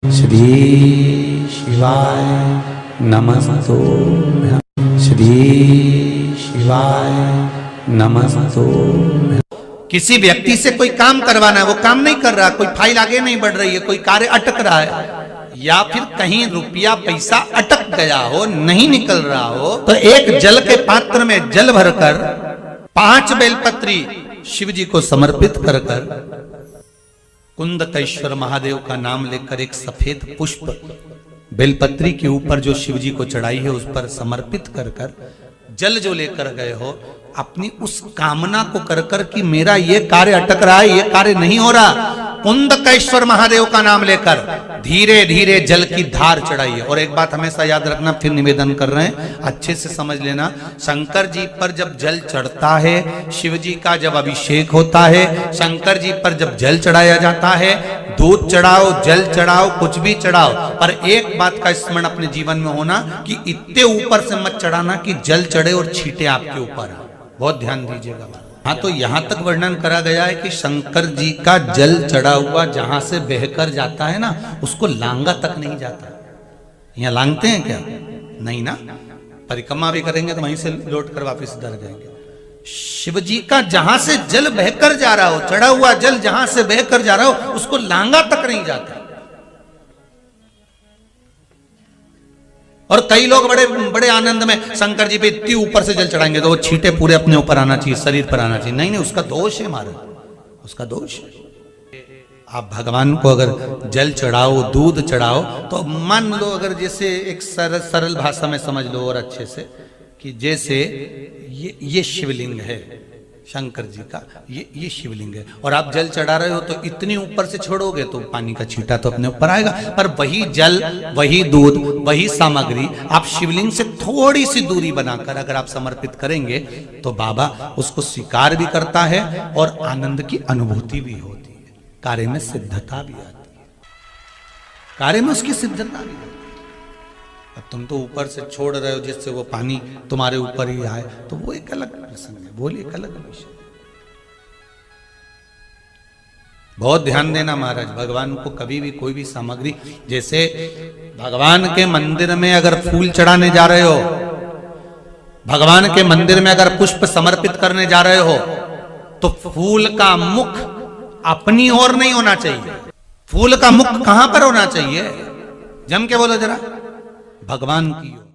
श्री शिवाय नमस्तुभ्यं। श्री शिवाय नमस्तुभ्यं। किसी व्यक्ति से कोई काम करवाना है, वो काम नहीं कर रहा, कोई फाइल आगे नहीं बढ़ रही है, कोई कार्य अटक रहा है, या फिर कहीं रुपया पैसा अटक गया हो, नहीं निकल रहा हो, तो एक जल के पात्र में जल भरकर 5 बेलपत्री शिव जी को समर्पित कर कुंदकेश्वर महादेव का नाम लेकर एक सफेद पुष्प बेलपत्री के ऊपर जो शिव जी को चढ़ाई है उस पर समर्पित कर जल जो लेकर गए हो, अपनी उस कामना को कर कि मेरा ये कार्य अटक रहा है, ये कार्य नहीं हो रहा, कुंदकेश्वर महादेव का नाम लेकर धीरे धीरे जल की धार चढ़ाइए। और एक बात हमेशा याद रखना, फिर निवेदन कर रहे हैं, अच्छे से समझ लेना, शंकर जी पर जब जल चढ़ता है, शिव जी का जब अभिषेक होता है, शंकर जी पर जब जल चढ़ाया जाता है, दूध चढ़ाओ, जल चढ़ाओ, कुछ भी चढ़ाओ, पर एक बात का स्मरण अपने जीवन में होना कि इतने ऊपर से मत चढ़ाना कि जल चढ़े और छींटे आपके ऊपर। बहुत ध्यान दीजिएगा। हाँ, तो यहां तक वर्णन करा गया है कि शंकर जी का जल चढ़ा हुआ जहां से बहकर जाता है ना, उसको लांगा तक नहीं जाता। यहाँ लांगते हैं क्या? नहीं ना, परिक्रमा भी करेंगे तो वहीं से लौट कर वापिस इधर जाएंगे। शिव जी का जहां से जल बहकर जा रहा हो, चढ़ा हुआ जल जहां से बहकर जा रहा हो, उसको लांगा तक नहीं जाता। और कई लोग बड़े बड़े आनंद में शंकर जी पे इतनी ऊपर से जल चढ़ाएंगे तो वो छींटे पूरे अपने ऊपर आना चाहिए, शरीर पर आना चाहिए। नहीं नहीं, उसका दोष है महाराज, उसका दोष है। आप भगवान को अगर जल चढ़ाओ, दूध चढ़ाओ, तो मान लो अगर जैसे एक सरल भाषा में समझ लो और अच्छे से, कि जैसे ये शिवलिंग है शंकर जी का, ये शिवलिंग है, और आप जल चढ़ा रहे हो तो इतनी ऊपर से छोड़ोगे तो पानी का छींटा तो अपने ऊपर आएगा, पर वही जल, वही दूध, वही सामग्री आप शिवलिंग से थोड़ी सी दूरी बनाकर अगर आप समर्पित करेंगे तो बाबा उसको स्वीकार भी करता है और आनंद की अनुभूति भी होती है, कार्य में सिद्धता भी आती है, कार्य में उसकी सिद्धता भी होती है। अब तुम तो ऊपर से छोड़ रहे हो जिससे वो पानी तुम्हारे ऊपर ही आए, तो वो एक अलग प्रसंग है, बोलिए एक अलग विषय। बहुत ध्यान देना महाराज, भगवान को कभी भी कोई भी सामग्री, जैसे भगवान के मंदिर में अगर फूल चढ़ाने जा रहे हो, भगवान के मंदिर में अगर पुष्प समर्पित करने जा रहे हो, तो फूल का मुख अपनी ओर नहीं होना चाहिए। फूल का मुख कहां पर होना चाहिए? जम के बोलो जरा, भगवान की ओर।